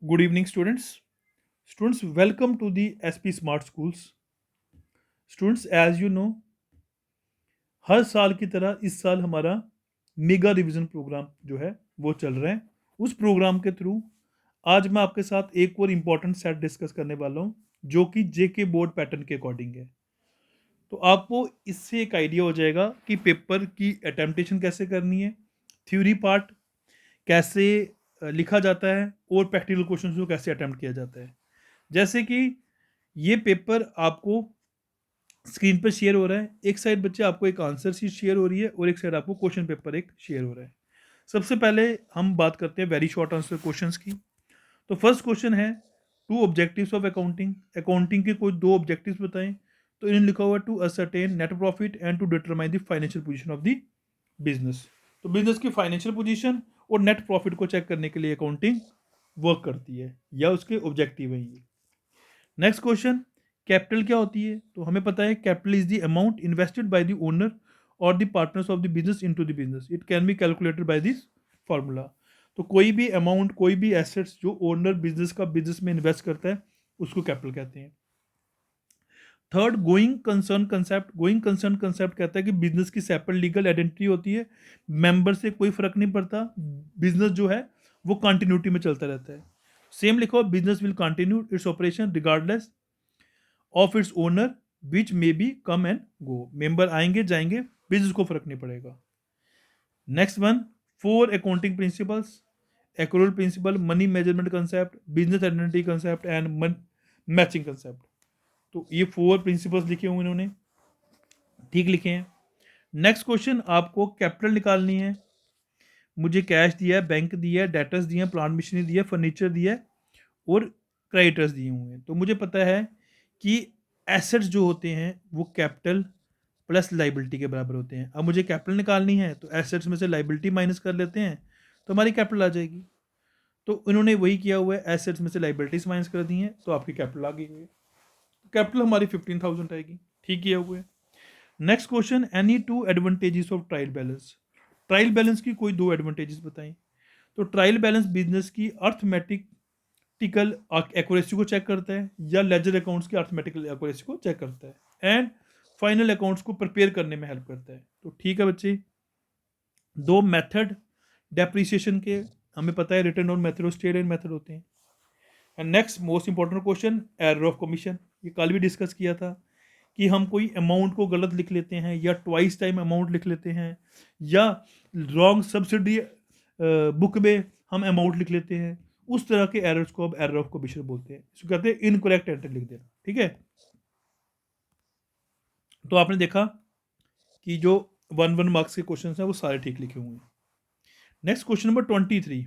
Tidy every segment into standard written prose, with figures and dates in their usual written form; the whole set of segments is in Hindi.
Good evening, students. Students, welcome to the SP Smart Schools. Students, as you know, हर साल की तरह इस साल हमारा मेगा रिवीजन प्रोग्राम जो है वो चल रहा है। उस प्रोग्राम के थ्रू आज मैं आपके साथ एक और इम्पॉर्टेंट सेट डिस्कस करने वाला हूँ, जो कि जेके बोर्ड पैटर्न के अकॉर्डिंग है। तो आपको इससे एक आइडिया हो जाएगा कि पेपर की अटेम्पटेशन कैसे करनी है, थ्योरी पार्ट कैसे लिखा जाता है और प्रैक्टिकल क्वेश्चन को कैसे अटेम्प्ट किया जाता है। जैसे कि ये पेपर आपको स्क्रीन पर शेयर हो रहा है। एक साइड बच्चे आपको एक आंसर शीट शेयर हो रही है और एक साइड आपको क्वेश्चन पेपर एक शेयर हो रहा है। सबसे पहले हम बात करते हैं वेरी शॉर्ट आंसर क्वेश्चंस की। तो फर्स्ट क्वेश्चन है, two objectives of accounting. Accounting के कोई दो ऑब्जेक्टिव्स बताएं। तो इन्हें लिखा हुआ to ascertain net profit and to determine the financial position of the business. तो बिजनेस की फाइनेंशियल पोजीशन और नेट प्रॉफिट को चेक करने के लिए अकाउंटिंग वर्क करती है, या उसके ऑब्जेक्टिव है ये। नेक्स्ट क्वेश्चन, कैपिटल क्या होती है? तो हमें पता है capital is the amount invested by the owner और the partners of the business into the business. It can be calculated by this formula. तो कोई भी अमाउंट, कोई भी एसेट्स जो ओनर बिजनेस का बिजनेस में इन्वेस्ट करता है, उसको कैपिटल कहते हैं। Third, going concern concept. Going concern concept कहता है कि बिजनेस की सेपरेट लीगल आइडेंटिटी होती है, मेंबर से कोई फर्क नहीं पड़ता, बिजनेस जो है वो कंटिन्यूटी में चलता रहता है। सेम लिखो, business will continue its operation regardless of its owner which may be come and go. Member आएंगे जाएंगे, बिजनेस को फर्क नहीं पड़ेगा। Next one, four accounting principles. Accrual principle, money measurement concept, business identity concept and matching concept. तो ये फोर प्रिंसिपल्स लिखे हुए इन्होंने, ठीक लिखे हैं। नेक्स्ट क्वेश्चन, आपको कैपिटल निकालनी है। मुझे कैश दिया है, बैंक दिया है, डेटर्स दिए हैं, प्लांट मशीनरी दिया है, फर्नीचर दिया है और क्रेडिटर्स दिए हुए हैं। तो मुझे पता है कि एसेट्स जो होते हैं वो कैपिटल प्लस लाइबिलिटी के बराबर होते हैं। अब मुझे कैपिटल निकालनी है तो एसेट्स में से लाइबिलिटी माइनस कर लेते हैं तो हमारी कैपिटल आ जाएगी। तो इन्होंने वही किया हुआ है, एसेट्स में से लाइबिलिटीज माइनस कर दी हैं तो आपकी कैपिटल आ गई हुई है। कैपिटल हमारी 15,000 आएगी, ठीक किया हुआ है। Next question, any two advantages of trial balance. Trial balance की कोई दो एडवांटेजेस बताएं। तो ट्रायल बैलेंस बिजनेस की अर्थमेटिकल एक्यूरेसी को चेक करता है, या लेजर अकाउंट्स की अर्थमेटिकल एक्यूरेसी को चेक करता है, एंड फाइनल अकाउंट्स को प्रिपेयर करने में हेल्प करता है। तो ठीक है बच्चे, दो मेथड डेप्रिसिएशन के हमें पता है, रिटर्न ऑन मेथड और स्टेट एंड मेथड होते हैं। And next most important question, error of commission. ये कल भी डिस्कस किया था कि हम कोई अमाउंट को गलत लिख लेते हैं, या ट्वाइस टाइम अमाउंट लिख लेते हैं, या रॉन्ग सब्सिडी बुक में हम अमाउंट लिख लेते हैं। उस तरह के एरर्स को अब एरर ऑफ कमीशन बोलते हैं। इसको कहते हैं इनकरेक्ट एंट्री लिख देना, ठीक है। तो आपने देखा कि जो 1 मार्क्स के क्वेश्चन हैं वो सारे ठीक लिखे हुए हैं। Next question number 23,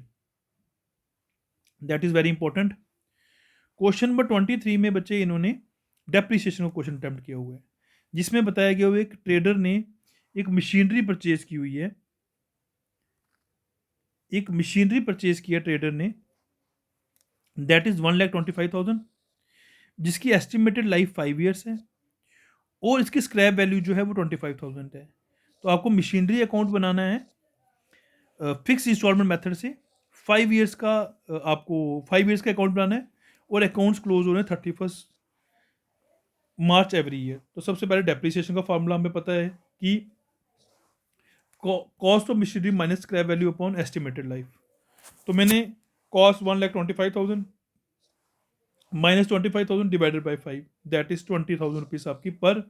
that is very important. Question number 23 में बच्चे इन्होंने डेप्रिसिएशन का क्वेश्चन अटेम्प्ट किया हुआ है, जिसमें बताया गया हुआ है कि ट्रेडर ने एक मशीनरी परचेज की हुई है। एक मशीनरी परचेज किया ट्रेडर ने, दैट इज 1,25,000, जिसकी एस्टिमेटेड लाइफ 5 ईयर्स है और इसकी स्क्रैप वैल्यू जो है वो 25,000 है। तो आपको मशीनरी अकाउंट बनाना है फिक्स इंस्टॉलमेंट मेथड से। 5 ईयर्स का आपको 5 ईयर्स का अकाउंट बनाना है और अकाउंट्स क्लोज हो रहे हैं 31 मार्च एवरी ईयर। तो सबसे पहले डेप्रिसिएशन का फॉर्मूला हमें पता है कि cost of machinery minus scrap value upon estimated life. तो मैंने cost 1,25,000 minus 25,000 divided by 5, that is 20,000 rupees आपकी पर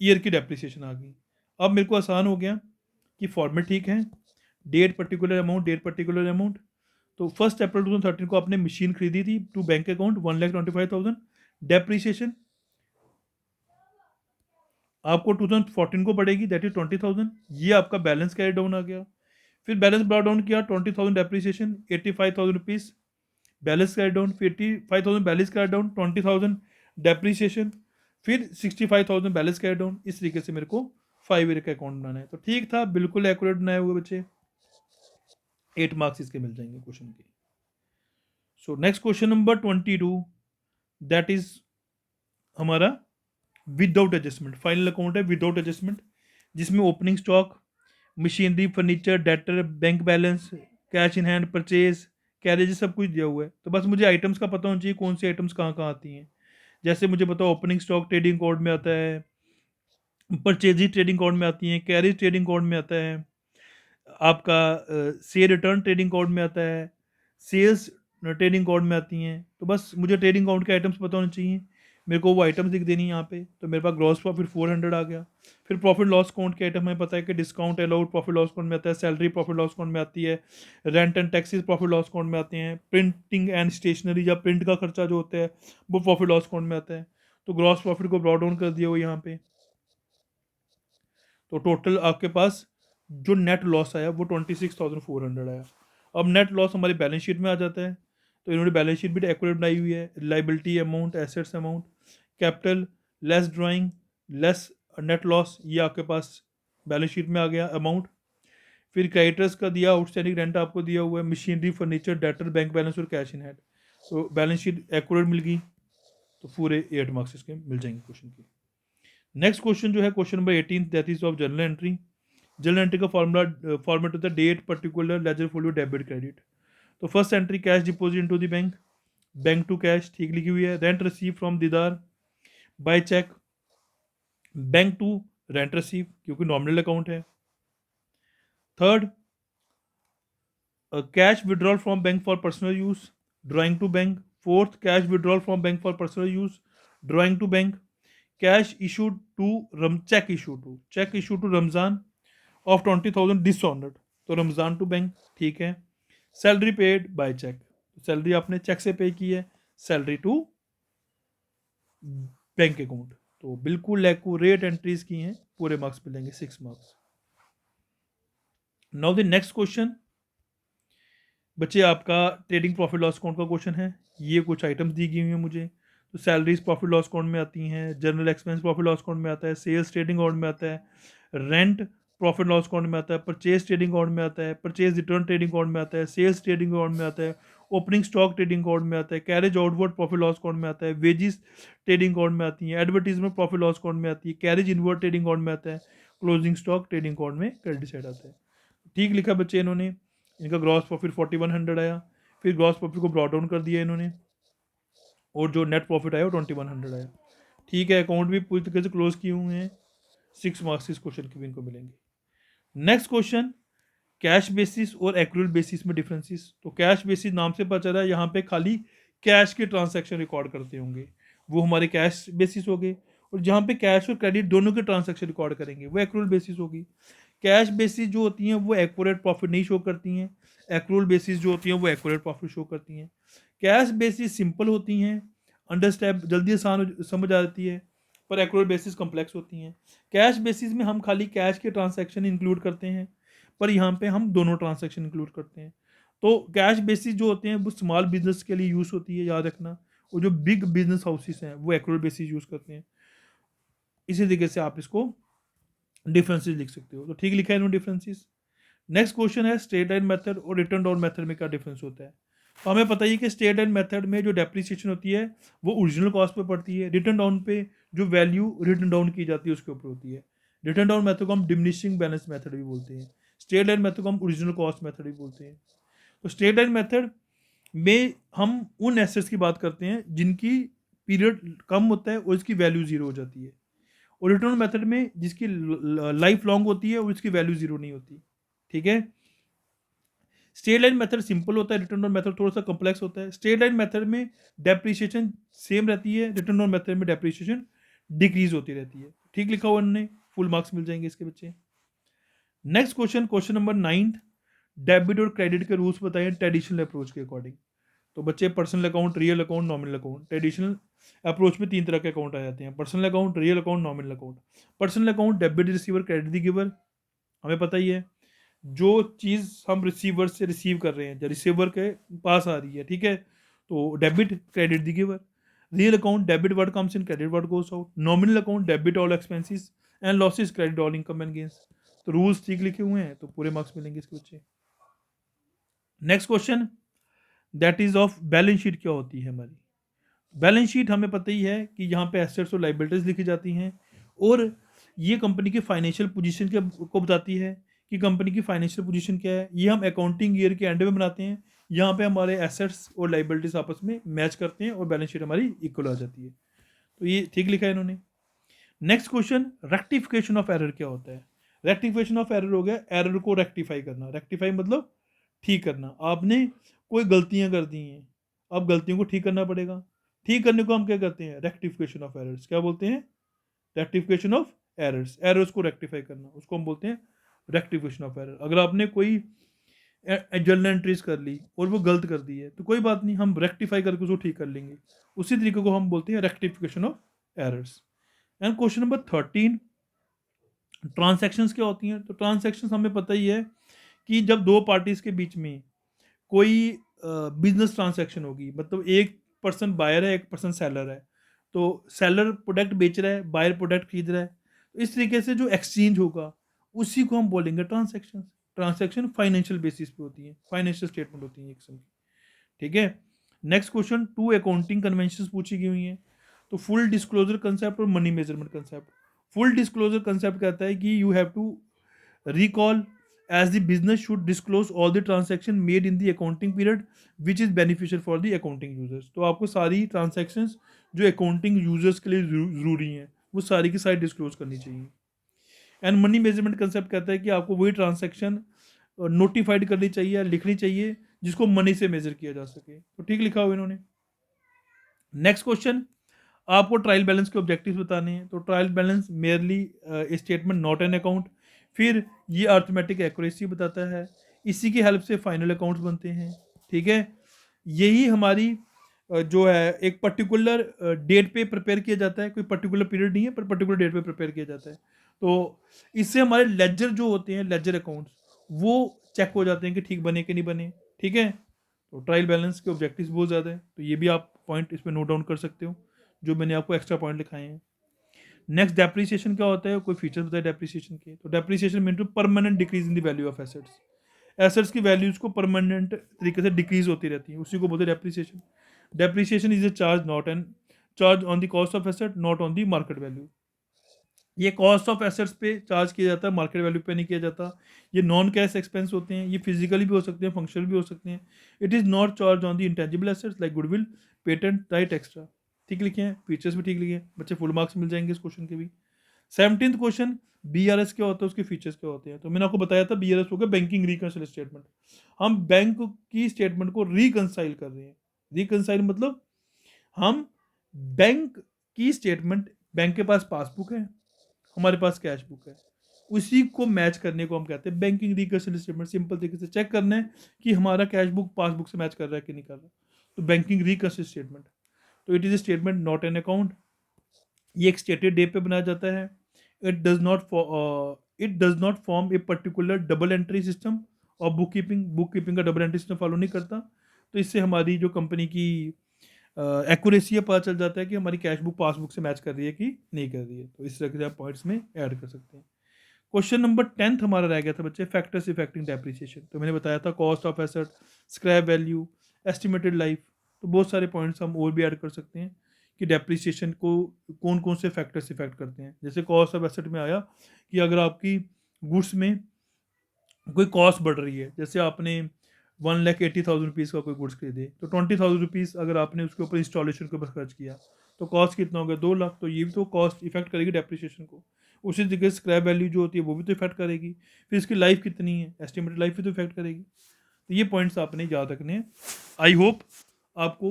ईयर की डेप्रिसिएशन आ गई। अब मेरे को आसान हो गया कि फॉर्मेट ठीक है, date particular amount, date particular amount. तो 1 अप्रैल 2013 को आपने मशीन खरीदी थी टू बैंक अकाउंट 1,25,000, डेप्रिसिएशन आपको 2014 को पड़ेगी, दैट इज 20,000। ये आपका बैलेंस कैरी डाउन आ गया। फिर बैलेंस ब्रॉट डाउन किया, 20,000 depreciation, 85,000 rupees balance carry down, फिर 85,000 बैलेंस कैरी डाउन, 20,000 डेप्रिसिएशन, फिर 65,000 बैलेंस कैरी डाउन। इस तरीके से मेरे को 5 ईयर का अकाउंट बनाना है। तो ठीक था, बिल्कुल एक्यूरेट बनाए हुए बच्चे, 8 मार्क्स इसके मिल जाएंगे क्वेश्चन के। So next question number 22, that is हमारा विदाउट एडजस्टमेंट। फाइनल अकाउंट है विदाउट एडजस्टमेंट, जिसमें opening stock, machinery, furniture, debtor, bank balance, cash in hand, purchase, carriage सब कुछ दिया हुआ है, तो बस मुझे आइटम्स का पता होना चाहिए कौन सी आइटम्स कहाँ कहाँ आती हैं। जैसे मुझे पता ओपनिंग स्टॉक ट्रेडिंग कोड में आता है, परचेजिंग ट्रेडिंग कोड में आती हैं, कैरेज ट्रेडिंग कोड में आता है, आपका सेल रिटर्न ट्रेडिंग कोड में आता है, सेल्स ट्रेडिंग कोड में आती हैं। तो बस मुझे ट्रेडिंग कोड के आइटम्स पता होने चाहिए, मेरे को वो आइटम्स लिख देनी है यहाँ पे। तो मेरे पास ग्रॉस प्रॉफिट 400 आ गया। फिर प्रॉफिट लॉस अकाउंट के आइटम हमें पता है कि discount allowed profit loss account में आता है, सैलरी प्रॉफिट लॉस अकाउंट में आती है, rent and taxes profit loss account में आते हैं, प्रिंटिंग एंड स्टेशनरी या प्रिंट का खर्चा जो होता है वो प्रॉफिट लॉस अकाउंट में आता है। तो ग्रॉस प्रॉफिट को ब्रॉट डाउन कर दिया वो यहाँ पे। तो टोटल आपके पास जो नेट लॉस आया वो 26,400 आया। अब नेट लॉस हमारी बैलेंस शीट में आ जाता है। तो इन्होंने बैलेंस शीट भी एक्यूरेट बनाई हुई है, liability amount, assets amount, capital less drawing less net loss, ये आपके पास बैलेंस शीट में आ गया अमाउंट। फिर क्रेडिटर्स का दिया, आउटस्टैंडिंग रेंट आपको दिया हुआ है, machinery furniture debtor bank balance और कैश इन हैंड। तो बैलेंस शीट एक्यूरेट मिल गई, तो पूरे 8 मार्क्स इसके मिल जाएंगे क्वेश्चन के। नेक्स्ट क्वेश्चन जो है question number 18, that is of journal entry. Journal entry का फॉर्मूला फॉर्मेट होता है date particular ledger folio debit credit. तो first entry cash deposit into the bank, bank to cash, ठीक लिखी हुई है। Rent receive from Didar by cheque, bank to rent receive क्योंकि नॉमिनल अकाउंट है। Third, cash withdrawal from bank for personal use, drawing to bank. Fourth, cash withdrawal from bank for personal use, drawing to bank. Cash issued to cheque issue to Ramzan of 20,000 dishonoured, तो रमजान टू बैंक, ठीक है। Salary paid by cheque, salary आपने चेक से पे की है, सैलरी टू बैंक अकाउंट। तो बिल्कुल एक्यूरेट एंट्रीज की हैं, पूरे मार्क्स मिलेंगे 6 marks. Now the next question बच्चे आपका ट्रेडिंग प्रॉफिट लॉस अकाउंट का क्वेश्चन है। ये कुछ आइटम्स दी गई हुई हैं मुझे। तो सैलरीज प्रॉफिट लॉस अकाउंट में आती हैं, general expense profit loss account में आता है, सेल्स ट्रेडिंग अकाउंट में आता है, रेंट प्रॉफिट लॉस अकाउंट में आता है, परचेज ट्रेडिंग अकाउंट में आता है, परचेज रिटर्न ट्रेडिंग अकाउंट में आता है, सेल्स ट्रेडिंग अकाउंट में आता है, ओपनिंग स्टॉक ट्रेडिंग अकाउंट में आता है, carriage outward profit loss account में आता है, वेजिस ट्रेडिंग अकाउंट में आती है, एडवर्टीजमेंट प्रॉफिट लॉस अकाउंट में आती है, कैरेज इनवर्ड ट्रेडिंग अकाउंट में आता है, क्लोजिंग स्टॉक ट्रेडिंग अकाउंट में क्रेडिट साइड आता है। ठीक लिखा बच्चे इन्होंने। इनका ग्रॉस प्रॉफिट 4100 आया, फिर ग्रॉस प्रॉफिट को ब्रॉट डाउन कर दिया इन्होंने, और जो नेट प्रॉफिट आया वो 2100 आया। ठीक है, अकाउंट भी पूरी तरीके से क्लोज किए हुए हैं। 6 मार्क्स इस क्वेश्चन के भी इनको मिलेंगे। नेक्स्ट क्वेश्चन, कैश बेसिस और एक्रूअल बेसिस में डिफरेंसेस। तो कैश बेसिस नाम से पता चला है यहाँ पे खाली कैश के ट्रांसैक्शन रिकॉर्ड करते होंगे, वो हमारे कैश बेसिस हो गए। और जहाँ पे कैश और क्रेडिट दोनों के ट्रांसैक्शन रिकॉर्ड करेंगे वो एक्रूअल बेसिस होगी। कैश बेसिस जो होती हैं वो एक्यूरेट प्रॉफिट नहीं शो करती हैं, एक्रूअल बेसिस जो होती हैं वो एक्यूरेट प्रॉफिट शो करती हैं। कैश बेसिस सिंपल होती हैं, अंडरस्टैंड जल्दी आसान समझ आ जाती है, पर एक्रूअल बेसिस कॉम्प्लेक्स होती हैं। कैश बेसिस में हम खाली कैश के ट्रांसैक्शन इंक्लूड करते हैं, पर यहाँ पे हम दोनों ट्रांसैक्शन इंक्लूड करते हैं। तो कैश बेसिस जो होते हैं वो स्मॉल बिजनेस के लिए यूज़ होती है, याद रखना। और जो बिग बिजनेस हाउसेस हैं वो एक्रूअल बेसिस यूज़ करते हैं। इसी तरीके से आप इसको डिफरेंसेस लिख सकते हो। तो ठीक लिखा है इन्होंने डिफरेंसेस। नेक्स्ट क्वेश्चन है स्ट्रेट लाइन मेथड और रिटर्न डाउन मेथड में क्या डिफरेंस होता है। तो हमें पता ही कि स्ट्रेट लाइन मेथड में जो डेप्रिसिएशन होती है वो ओरिजिनल कॉस्ट पे पड़ती है, रिटर्न डाउन पे जो वैल्यू रिटर्न डाउन की जाती है उसके ऊपर होती है। रिटर्न डाउन मेथड को हम डिमिनिशिंग बैलेंस मेथड भी बोलते हैं, स्ट्रेट लाइन मेथड को हम ओरिजिनल कॉस्ट मेथड भी बोलते हैं। तो स्ट्रेट लाइन मेथड में हम उन एसेट्स की बात करते हैं जिनकी पीरियड कम होता है और इसकी वैल्यू जीरो हो जाती है, और रिटर्न मेथड में जिसकी लाइफ लॉन्ग होती है और इसकी वैल्यू जीरो नहीं होती। ठीक है, स्ट्रेट लाइन मेथड सिंपल होता है, रिटर्न डाउन मेथड थोड़ा सा कॉम्प्लेक्स होता है। स्ट्रेट लाइन मेथड में डेप्रिसिएशन सेम रहती है, रिटर्न डाउन मेथड में डेप्रिसिएशन डिक्रीज होती रहती है। ठीक लिखा हुआ उन्होंने, फुल मार्क्स मिल जाएंगे इसके बच्चे। Next question, question number 9, debit और क्रेडिट के रूल्स बताइए ट्रेडिशनल अप्रोच के अकॉर्डिंग। तो बच्चे personal account, real account, nominal account. Traditional approach में 3 तरह के अकाउंट आ जाते हैं, personal account, real account, nominal account. Personal account debit receiver credit the giver, हमें पता ही है जो चीज़ हम रिसीवर से रिसीव कर रहे हैं या रिसीवर के पास आ रही है, ठीक है, तो debit credit the giver. Real account debit word comes in, credit word goes out. Nominal account debit all expenses and losses, credit all income and gains. तो रूल्स ठीक लिखे हुए हैं, तो पूरे मार्क्स मिलेंगे इसके बच्चे। Next question, that is of balance sheet क्या होती है हमारी। बैलेंस शीट हमें पता ही है कि यहाँ पे एसेट्स और लाइबिलिटीज लिखी जाती हैं, और ये कंपनी की फाइनेंशियल पोजीशन को बताती है कि कंपनी की फाइनेंशियल पोजीशन क्या है। ये हम अकाउंटिंग ईयर के एंड में बनाते हैं, यहाँ पे हमारे एसेट्स और लाइबिलिटीज आपस में मैच करते हैं और बैलेंस शीट हमारी इक्वल आ जाती है। तो ये ठीक लिखा है इन्होंने। Next question, rectification of error क्या होता है? रेक्टिफिकेशन ऑफ एरर हो गया एरर को रेक्टिफाई करना। रेक्टिफाई मतलब ठीक करना। आपने कोई गलतियां कर दी हैं, अब गलतियों को ठीक करना पड़ेगा। ठीक करने को हम क्या कहते हैं? Rectification of errors. क्या बोलते हैं? Rectification of errors. एरर्स को रेक्टिफाई करना, उसको हम बोलते हैं रेक्टिफिकेशन ऑफ एरर। अगर आपने कोई जर्नल एंट्रीज कर ली और वो गलत कर दी है तो कोई बात नहीं, हम रेक्टिफाई करके उसको ठीक कर लेंगे। उसी तरीके को हम बोलते हैं rectification of errors. And question number 13, transactions क्या होती हैं? तो ट्रांसैक्शंस हमें पता ही है कि जब दो पार्टीज के बीच में कोई बिजनेस ट्रांसैक्शन होगी, मतलब एक पर्सन बायर है, एक पर्सन सेलर है, तो सेलर प्रोडक्ट बेच रहा है, बायर प्रोडक्ट खरीद रहा है, तो इस तरीके से जो एक्सचेंज होगा उसी को हम बोलेंगे ट्रांसैक्शन। ट्रांसैक्शन फाइनेंशियल बेसिस पे होती है, फाइनेंशियल स्टेटमेंट होती है एक किस्म की। ठीक है। नेक्स्ट क्वेश्चन, 2 अकाउंटिंग कन्वेंशंस पूछी गई हुई हैं। तो फुल डिस्क्लोजर कंसेप्ट और money measurement concept. Full disclosure concept कहता है कि you have to recall as the business should disclose all the transaction made in the accounting period which is beneficial for the accounting users। तो आपको सारी transactions जो accounting users के लिए ज़रूरी हैं वो सारी की सारी डिस्क्लोज करनी चाहिए। एंड मनी मेजरमेंट कंसेप्ट कहता है कि आपको वही ट्रांसैक्शन नोटिफाइड करनी चाहिए, लिखनी चाहिए जिसको मनी से मेजर किया जा सके। तो ठीक लिखा हुआ इन्होंने। नेक्स्ट क्वेश्चन, आपको ट्रायल बैलेंस के ऑब्जेक्टिव्स बताने हैं। तो trial balance merely statement not an account. फिर ये अर्थमेटिक एक्यूरेसी बताता है, इसी की हेल्प से फाइनल अकाउंट्स बनते हैं। ठीक है। यही हमारी जो है एक पर्टिकुलर डेट पे प्रिपेयर किया जाता है, कोई पर्टिकुलर पीरियड नहीं है पर पर्टिकुलर डेट पे प्रिपेयर किया जाता है। तो इससे हमारे लेजर जो होते हैं, लेजर अकाउंट्स, वो चेक हो जाते हैं कि ठीक बने कि नहीं बने। ठीक है। तो ट्रायल बैलेंस के ऑब्जेक्टिव्स बहुत ज़्यादा है, तो ये भी आप पॉइंट इसमें नोट डाउन कर सकते हो जो मैंने आपको एक्स्ट्रा पॉइंट लिखाए हैं। नेक्स्ट, डेप्रिसिएशन क्या होता है? कोई फीचर्स बताए डेप्रिसिएशन के। तो depreciation mean to permanent decrease in the value of assets. Assets की वैल्यूज को परमानेंट तरीके से डिक्रीज होती रहती है, उसी को बोलते हैं depreciation. Depreciation is a charge not an charge on the cost of asset not on the market value. ये कॉस्ट ऑफ एसेट्स पे चार्ज किया जाता है, मार्केट वैल्यू पे नहीं किया जाता। ये नॉन कैश एक्सपेंस होते हैं, ये फिजिकली भी हो सकते हैं, फंक्शनल भी हो सकते हैं। It is not charge on the intangible assets like goodwill, patent, right, extra. ठीक लिखे हैं, फीचर्स भी ठीक लिखे हैं, बच्चे फुल मार्क्स मिल जाएंगे इस क्वेश्चन के भी। 17th क्वेश्चन, BRS क्या होता है, उसके फीचर्स क्या होते हैं? तो मैंने आपको बताया था BRS हो गया बैंकिंग रिकंसाइल स्टेटमेंट। हम बैंक की स्टेटमेंट को रिकंसाइल कर रहे हैं। रिकंसाइल मतलब हम बैंक की स्टेटमेंट, बैंक के पास पासबुक है, हमारे पास कैश बुक है, उसी को मैच करने को हम कहते हैं बैंकिंग रिकंसिलिएशन स्टेटमेंट। सिंपल तरीके से चेक करना है कि हमारा कैश बुक पासबुक से मैच कर रहा है कि नहीं कर रहा, तो बैंकिंग रिकंसिलिएशन स्टेटमेंट। तो it is a statement not an account. ये एक स्टेटेड डे पे बनाया जाता है। It does not form a particular double entry system और बुक कीपिंग का डबल एंट्री सिस्टम फॉलो नहीं करता। तो इससे हमारी जो कंपनी की एक्यूरेसी है पता चल जाता है कि हमारी कैश बुक पासबुक से मैच कर रही है कि नहीं कर रही है। तो इस तरह से आप पॉइंट्स में ऐड कर सकते हैं। क्वेश्चन नंबर 10th हमारा रह गया था बच्चे, फैक्टर्स इफेक्टिंग डेप्रिसिएशन। तो मैंने बताया था cost of asset, scrap value, estimated life. तो बहुत सारे पॉइंट्स हम और भी ऐड कर सकते हैं कि डेप्रिसिएशन को कौन कौन से फैक्टर्स इफेक्ट करते हैं। जैसे कॉस्ट ऑफ एसेट में आया कि अगर आपकी गुड्स में कोई कॉस्ट बढ़ रही है, जैसे आपने 1,80,000 रुपीज़ का कोई गुड्स खरीदे, तो 20,000 रुपीज़ अगर आपने उसके ऊपर इंस्टॉलेशन के ऊपर खर्च किया तो कॉस्ट कितना हो गया? 2 लाख। तो ये भी तो कॉस्ट इफेक्ट करेगी डेप्रिसिएशन को। उसी तरीके से स्क्रैप वैल्यू जो होती है वो भी तो इफेक्ट करेगी। फिर इसकी लाइफ कितनी है, एस्टिमेटेड लाइफ भी तो इफेक्ट करेगी। तो ये पॉइंट्स आपने याद रखने हैं। आई होप आपको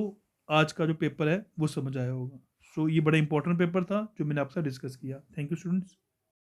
आज का जो पेपर है वो समझ आया होगा। सो ये बड़ा इंपॉर्टेंट पेपर था जो मैंने आपसे डिस्कस किया। Thank you students.